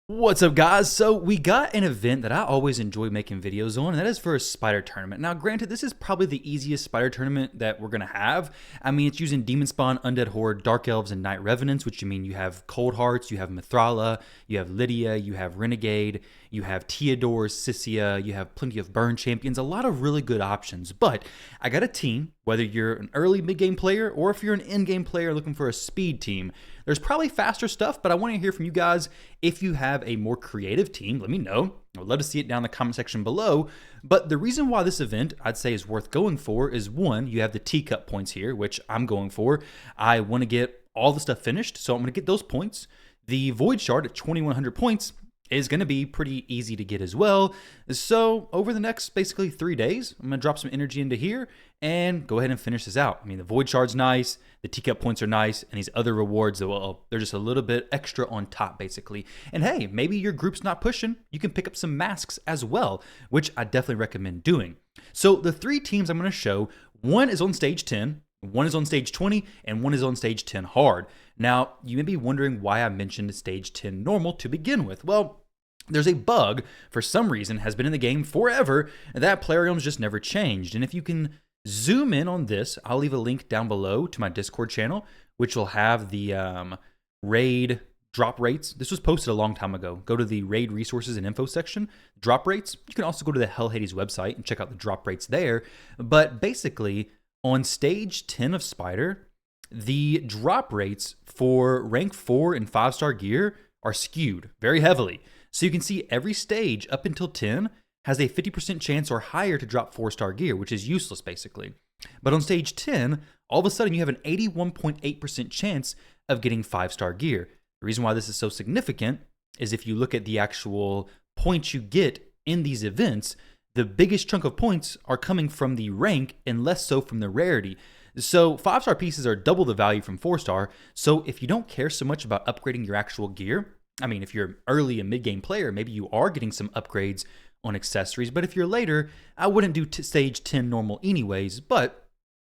What's up, guys? So we got an event that I always enjoy making videos on, and that is for a spider tournament. Now, granted, this is probably the easiest spider tournament that we're going to have. I mean, it's using Demon Spawn, Undead Horde, Dark Elves, and Night Revenants, which you mean you have Cold Hearts, you have Mithrala, you have Lydia, you have Renegade, you have Theodore, Sissia, you have plenty of burn champions, a lot of really good options. But I got a team, whether you're an early mid-game player or if you're an end-game player looking for a speed team, there's probably faster stuff, but I want to hear from you guys. If you have a more creative team, let me know. I would love to see it down in the comment section below. But the reason why this event I'd say is worth going for is, one, you have the teacup points here, which I'm going for. I want to get all the stuff finished, so I'm going to get those points. The Void Shard at 2,100 points is going to be pretty easy to get as well. So over the next basically 3 days, I'm going to drop some energy into here and go ahead and finish this out. I mean, the Void Shard's nice, the teacup points are nice, and these other rewards, well, they're just a little bit extra on top, basically. And hey, maybe your group's not pushing, you can pick up some masks as well, which I definitely recommend doing. So the three teams I'm going to show, one is on stage 10, one is on stage 20, and one is on stage 10 hard. Now, you may be wondering why I mentioned stage 10 normal to begin with. Well, there's a bug, for some reason, has been in the game forever, that Plarium's just never changed. And if you can zoom in on this, I'll leave a link down below to my Discord channel, which will have the raid drop rates. This was posted a long time ago. Go to the raid resources and info section, drop rates. You can also go to the Hell Hades website and check out the drop rates there. But basically, on stage 10 of Spider, the drop rates for rank 4 and 5-star gear are skewed very heavily. So you can see every stage up until 10 has a 50% chance or higher to drop 4-star gear, which is useless basically. But on stage 10, all of a sudden you have an 81.8% chance of getting 5-star gear. The reason why this is so significant is if you look at the actual points you get in these events, the biggest chunk of points are coming from the rank and less so from the rarity. So 5-star pieces are double the value from 4-star. So if you don't care so much about upgrading your actual gear, I mean, if you're an early and mid-game player, maybe you are getting some upgrades on accessories. But if you're later, I wouldn't do stage 10 normal anyways. But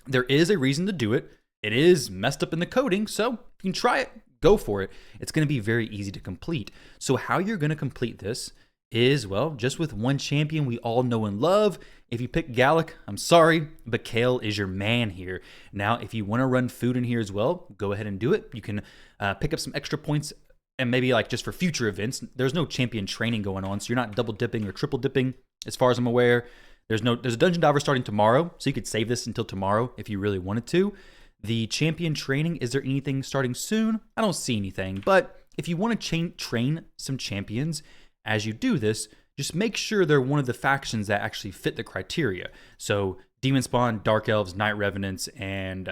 there is a reason to do it. It is messed up in the coding, so if you can try it, go for it. It's going to be very easy to complete. So how you're going to complete this is, well, just with one champion we all know and love. If you pick Gallic, I'm sorry, but Kale is your man here. Now, if you want to run food in here as well, go ahead and do it. You can pick up some extra points, and maybe like just for future events. There's no champion training going on, so you're not double dipping or triple dipping as far as I'm aware. There's a dungeon diver starting tomorrow, so you could save this until tomorrow if you really wanted to. The champion training, is there anything starting soon? I don't see anything, but if you want to train some champions as you do this, just make sure they're one of the factions that actually fit the criteria. So Demon Spawn, Dark Elves, Night Revenants, and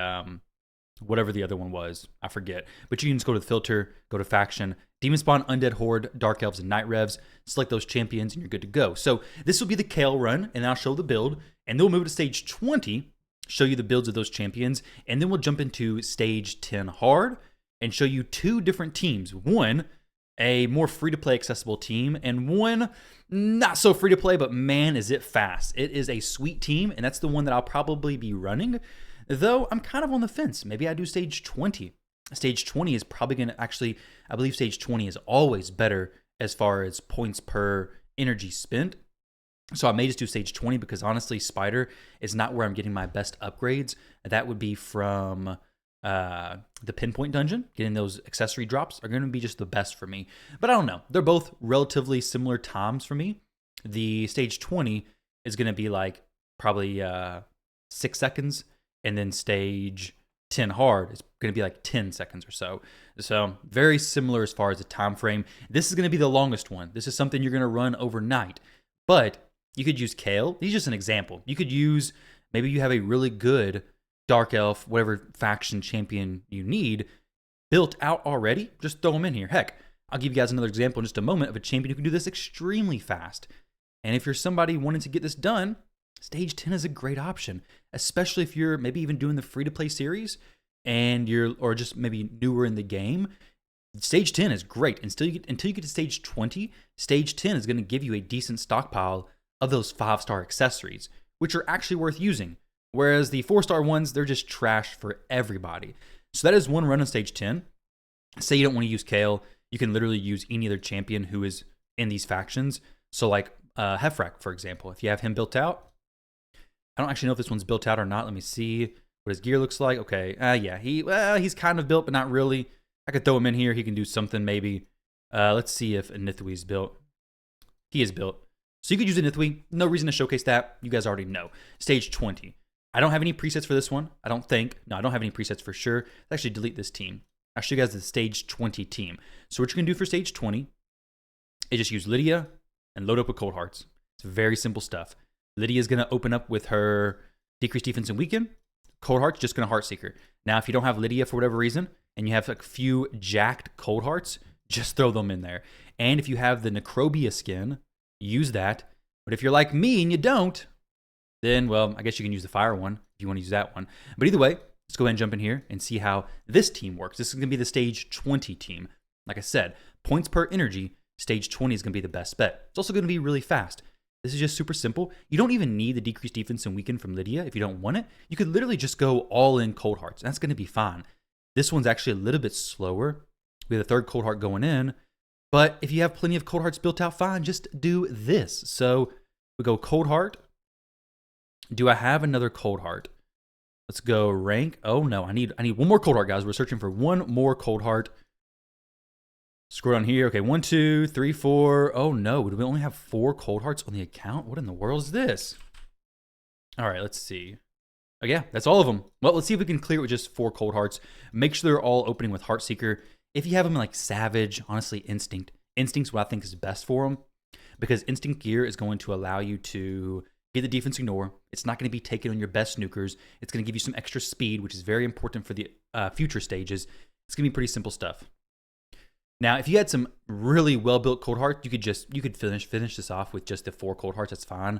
whatever the other one was, I forget. But you can just go to the filter, go to faction, Demon Spawn, Undead Horde, Dark Elves, and Night Revs, select those champions, and you're good to go. So this will be the Kale run, and I'll show the build, and then we'll move to stage 20, show you the builds of those champions, and then we'll jump into stage 10 hard, and show you two different teams. One, a more free-to-play accessible team, and one not so free-to-play, but man, is it fast. It is a sweet team, and that's the one that I'll probably be running. Though I'm kind of on the fence. Maybe I do stage 20. Stage 20 is probably going to actually, I believe stage 20 is always better as far as points per energy spent. So I may just do stage 20 because honestly, Spider is not where I'm getting my best upgrades. That would be from the pinpoint dungeon. Getting those accessory drops are going to be just the best for me. But I don't know. They're both relatively similar times for me. The stage 20 is going to be like probably 6 seconds. And then stage 10 hard is going to be like 10 seconds or so. So very similar as far as the time frame. This is going to be the longest one. This is something you're going to run overnight. But you could use Kale. He's just an example. You could use, maybe you have a really good Dark Elf, whatever faction champion you need, built out already. Just throw them in here. Heck, I'll give you guys another example in just a moment of a champion who can do this extremely fast. And if you're somebody wanting to get this done, stage 10 is a great option, especially if you're maybe even doing the free-to-play series and or just maybe newer in the game. Stage 10 is great. Until you get to stage 20, stage 10 is going to give you a decent stockpile of those 5-star accessories, which are actually worth using. Whereas the 4-star ones, they're just trash for everybody. So that is one run on stage 10. Say you don't want to use Kale, you can literally use any other champion who is in these factions. So like Hefrak, for example, if you have him built out, I don't actually know if this one's built out or not. Let me see what his gear looks like. Okay, yeah, he's kind of built, but not really. I could throw him in here. He can do something maybe. Let's see if Anithwe's built. He is built. So you could use Anithwe. No reason to showcase that. You guys already know. Stage 20. I don't have any presets for this one. I don't think. No, I don't have any presets for sure. Let's actually delete this team. I'll show you guys the stage 20 team. So what you're going to do for stage 20 is just use Lydia and load up with Cold Hearts. It's very simple stuff. Lydia's going to open up with her decreased defense and weaken. Cold Heart's just going to Heartseeker. Now, if you don't have Lydia for whatever reason, and you have a few jacked Cold Hearts, just throw them in there. And if you have the Necrobia skin, use that. But if you're like me and you don't, then, well, I guess you can use the fire one if you want to use that one. But either way, let's go ahead and jump in here and see how this team works. This is going to be the stage 20 team. Like I said, points per energy, stage 20 is going to be the best bet. It's also going to be really fast. This is just super simple. You don't even need the decreased defense and weaken from Lydia if you don't want it. You could literally just go all in Cold Hearts. That's going to be fine. This one's actually a little bit slower. We have the third Cold Heart going in. But if you have plenty of Cold Hearts built out, fine, just do this. So we go Cold Heart. Do I have another Cold Heart? Let's go rank. Oh no, I need one more Cold Heart, guys. We're searching for one more Cold Heart. Scroll down here. Okay, 1, 2, 3, 4. Oh no, do we only have 4 Cold Hearts on the account? What in the world is this? All right, let's see. Oh yeah, that's all of them. Well, let's see if we can clear it with just 4 Cold Hearts. Make sure they're all opening with Heartseeker. If you have them in like Savage, honestly, Instinct. Instinct's what I think is best for them, because Instinct gear is going to allow you to get the defense ignore. It's not going to be taken on your best snookers. It's going to give you some extra speed, which is very important for the future stages. It's going to be pretty simple stuff. Now, if you had some really well-built Cold Heart, you could finish this off with just the 4 Cold Hearts. That's fine.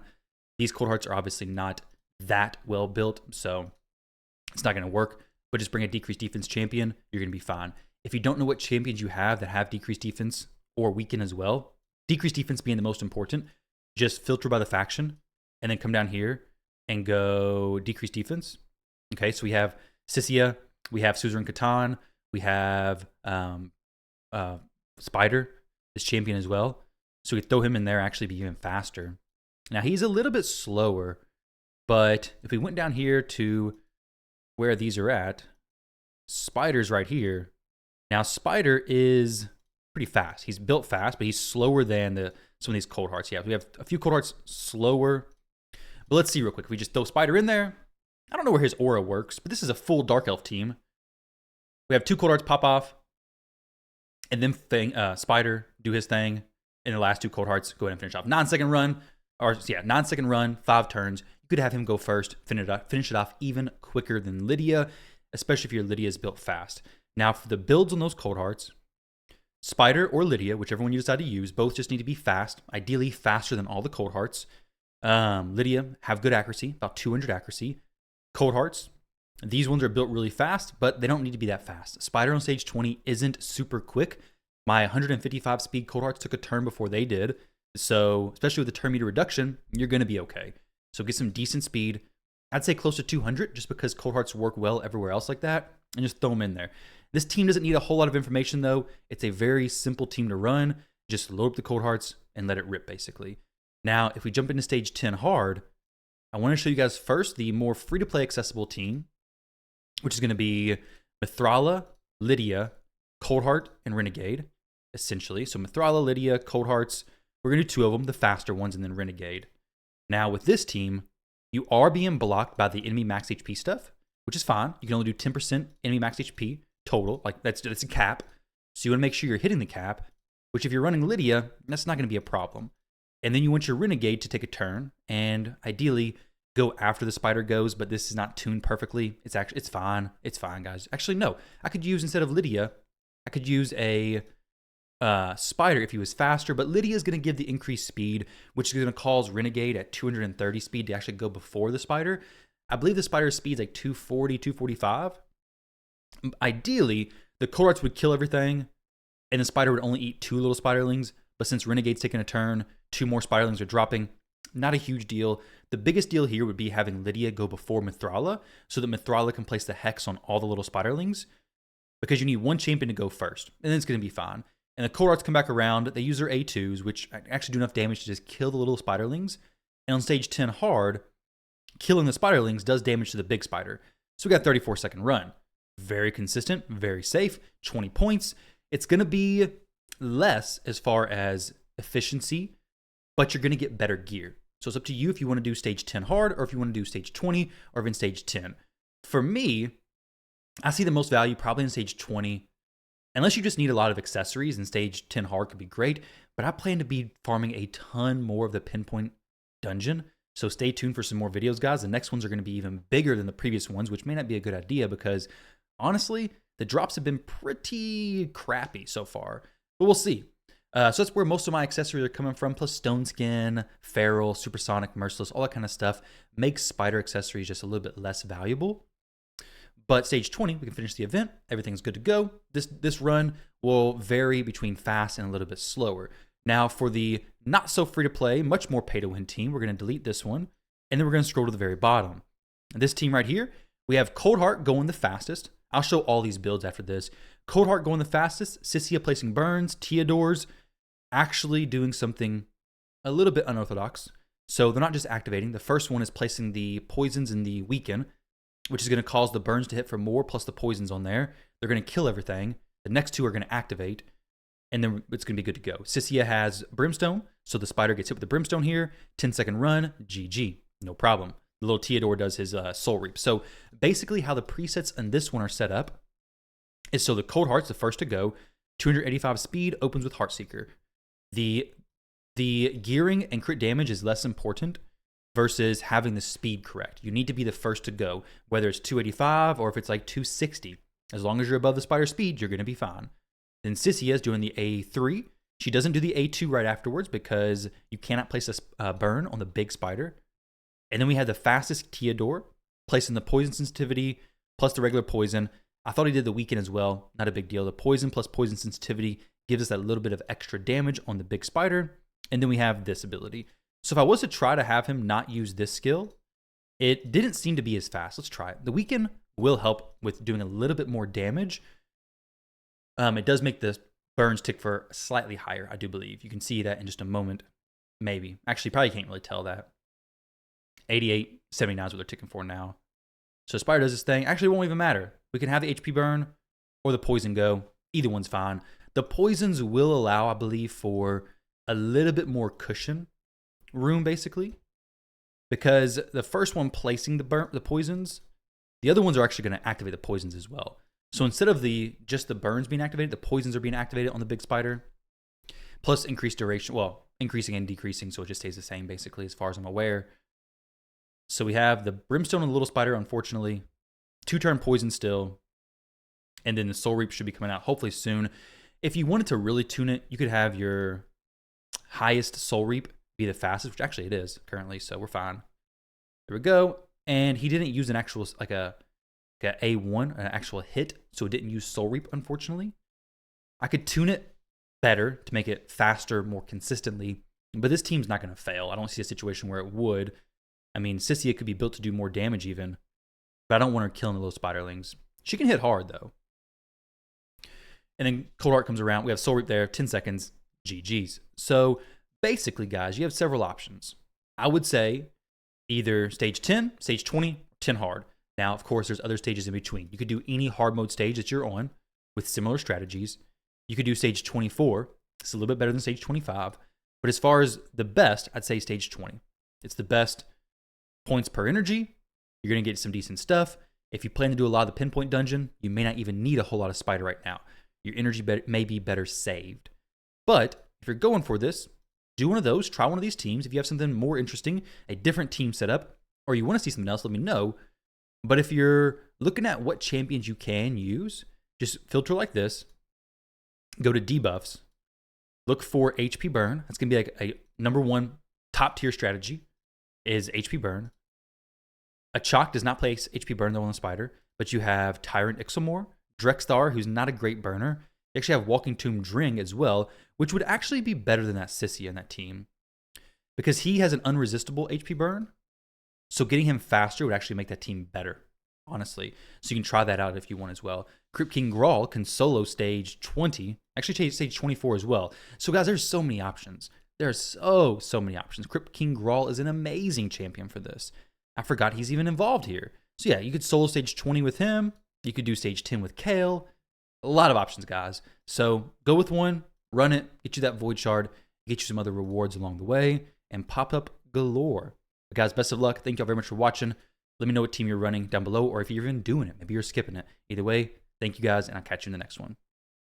These Cold Hearts are obviously not that well-built, so it's not going to work. But just bring a decreased defense champion, you're going to be fine. If you don't know what champions you have that have decreased defense or weaken as well, decreased defense being the most important, just filter by the faction and then come down here and go decreased defense. Okay, so we have Sissia, we have Suzerain Catan, we have Spider, this champion as well. So we throw him in there, actually be even faster. Now he's a little bit slower, but if we went down here to where these are at, Spider's right here. Now Spider is pretty fast. He's built fast, but he's slower than some of these Cold Hearts. Yeah, we have a few Cold Hearts slower. But let's see real quick. If we just throw Spider in there, I don't know where his aura works, but this is a full Dark Elf team. We have 2 Cold Hearts pop off, and then Spider do his thing, and the last 2 Cold Hearts go ahead and finish off. 9-second run, 9-second run, 5 turns. You could have him go first, finish it off even quicker than Lydia, especially if your Lydia is built fast. Now, for the builds on those Cold Hearts, Spider or Lydia, whichever one you decide to use, both just need to be fast, ideally faster than all the Cold Hearts. Lydia have good accuracy, about 200 accuracy. Cold Hearts, these ones are built really fast, but they don't need to be that fast. Spider on stage 20 isn't super quick. My 155 speed Cold Hearts took a turn before they did. So, especially with the turn meter reduction, you're going to be okay. So get some decent speed. I'd say close to 200 just because Cold Hearts work well everywhere else like that, and just throw them in there. This team doesn't need a whole lot of information though. It's a very simple team to run. Just load up the Cold Hearts and let it rip basically. Now, if we jump into stage 10 hard, I want to show you guys first the more free-to-play accessible team, which is going to be Mithrala, Lydia, Cold Heart, and Renegade, essentially. So Mithrala, Lydia, Cold Hearts, we're going to do 2 of them, the faster ones, and then Renegade. Now, with this team, you are being blocked by the enemy max HP stuff, which is fine. You can only do 10% enemy max HP total. Like, that's a cap. So you want to make sure you're hitting the cap, which if you're running Lydia, that's not going to be a problem. And then you want your Renegade to take a turn and ideally go after the Spider goes, but this is not tuned perfectly. It's fine. It's fine, guys. Actually, no. I could use, instead of Lydia, I could use a Spider if he was faster, but Lydia is going to give the increased speed, which is going to cause Renegade at 230 speed to actually go before the Spider. I believe the Spider's speed is like 240, 245. Ideally, the Cold Hearts would kill everything, and the Spider would only eat 2 little Spiderlings, but since Renegade's taking a turn, 2 more Spiderlings are dropping. Not a huge deal. The biggest deal here would be having Lydia go before Mithrala, so that Mithrala can place the Hex on all the little Spiderlings, because you need one champion to go first, and then it's going to be fine. And the Cold Hearts come back around. They use their A2s, which actually do enough damage to just kill the little spiderlings. And on stage 10 hard, killing the spiderlings does damage to the big spider. So we got a 34-second run. Very consistent, very safe, 20 points. It's going to be less as far as efficiency, but you're going to get better gear. So it's up to you if you want to do stage 10 hard or if you want to do stage 20 or even stage 10. For me, I see the most value probably in stage 20. Unless you just need a lot of accessories, and stage 10 hard could be great, but I plan to be farming a ton more of the pinpoint dungeon. So stay tuned for some more videos, guys. The next ones are going to be even bigger than the previous ones, which may not be a good idea because honestly, the drops have been pretty crappy so far, but we'll see. So that's where most of my accessories are coming from, plus Stone Skin, Feral, Supersonic, Merciless, all that kind of stuff makes spider accessories just a little bit less valuable. But stage 20, we can finish the event. Everything's good to go. This run will vary between fast and a little bit slower. Now, for the not so free to play, much more pay to win team, we're going to delete this one, and then we're going to scroll to the very bottom. And this team right here, we have Cold Heart going the fastest. I'll show all these builds after this. Cold Heart going the fastest, Sissia placing burns, Teodor's actually doing something a little bit unorthodox. So they're not just activating. The first one is placing the poisons in the weaken, which is going to cause the burns to hit for more, plus the poisons on there. They're going to kill everything. The next two are going to activate, and then it's going to be good to go. Sissia has Brimstone, so the spider gets hit with the Brimstone here. 10-second run, GG, no problem. The little Teodor does his Soul Reap. So basically how the presets on this one are set up is so the Cold Heart's the first to go. 285 speed, opens with Heartseeker. The gearing and crit damage is less important versus having the speed correct. You need to be the first to go, whether it's 285 or if it's like 260. As long as you're above the spider speed, you're going to be fine. Then Sissia is doing the A3. She doesn't do the A2 right afterwards because you cannot place a burn on the big spider. And then we had the fastest Teodor, placing the poison sensitivity plus the regular poison. I thought he did the weaken as well. Not a big deal. The poison plus poison sensitivity gives us that little bit of extra damage on the big spider. And then we have this ability. So if I was to try to have him not use this skill, it didn't seem to be as fast. Let's try it. The weaken will help with doing a little bit more damage. It does make the burns tick for slightly higher, I do believe. You can see that in just a moment. Maybe. Actually, probably can't really tell that. 88, 79 is what they're ticking for now. So Spider does this thing. Actually, it won't even matter. We can have the HP burn or the poison go. Either one's fine. The poisons will allow, I believe, for a little bit more cushion room, basically. Because the first one placing the poisons, the other ones are actually going to activate the poisons as well. So instead of just the burns being activated, the poisons are being activated on the big spider. Plus increased duration. Well, increasing and decreasing, so it just stays the same, basically, as far as I'm aware. So we have the Brimstone and the little spider, unfortunately. 2-turn poison still. And then the Soul Reap should be coming out hopefully soon. If you wanted to really tune it, you could have your highest Soul Reap be the fastest, which actually it is currently, so we're fine. There we go. And he didn't use an actual, like a A1, an actual hit, so it didn't use Soul Reap, unfortunately. I could tune it better to make it faster more consistently, but this team's not going to fail. I don't see a situation where it would. I mean, Sissia could be built to do more damage even, but I don't want her killing the little spiderlings. She can hit hard, though. And then Cold Heart comes around. We have Soul Reap there, 10 seconds, GG's. So basically, guys, you have several options. I would say either stage 10, stage 20, 10 hard. Now, of course, there's other stages in between. You could do any hard mode stage that you're on with similar strategies. You could do stage 24. It's a little bit better than stage 25. But as far as the best, I'd say stage 20. It's the best points per energy. You're going to get some decent stuff. If you plan to do a lot of the pinpoint dungeon, you may not even need a whole lot of spider right now. Your energy may be better saved. But if you're going for this, do one of those. Try one of these teams. If you have something more interesting, a different team setup, or you want to see something else, let me know. But if you're looking at what champions you can use, just filter like this. Go to debuffs. Look for HP burn. That's going to be like a number one top tier strategy is HP burn. A Chalk does not place HP burn though on the spider, but you have Tyrant Ixelmore, Drexthar, who's not a great burner. You actually have Walking Tomb Dring as well, which would actually be better than that Sissia in that team. Because he has an unresistible HP burn, so getting him faster would actually make that team better. honestly. So you can try that out if you want as well. Crypt King Grawl can solo stage 20, actually stage 24 as well. So guys, there's so many options. There's so many options. Crypt King Grawl is an amazing champion for this. I forgot he's even involved here. So yeah, you could solo stage 20 with him. You could do stage 10 with Kale. A lot of options, guys. So go with one, run it, get you that Void Shard, get you some other rewards along the way, and pop up galore. But guys, best of luck. Thank y'all very much for watching. Let me know what team you're running down below, or if you're even doing it. Maybe you're skipping it. Either way, thank you guys, and I'll catch you in the next one.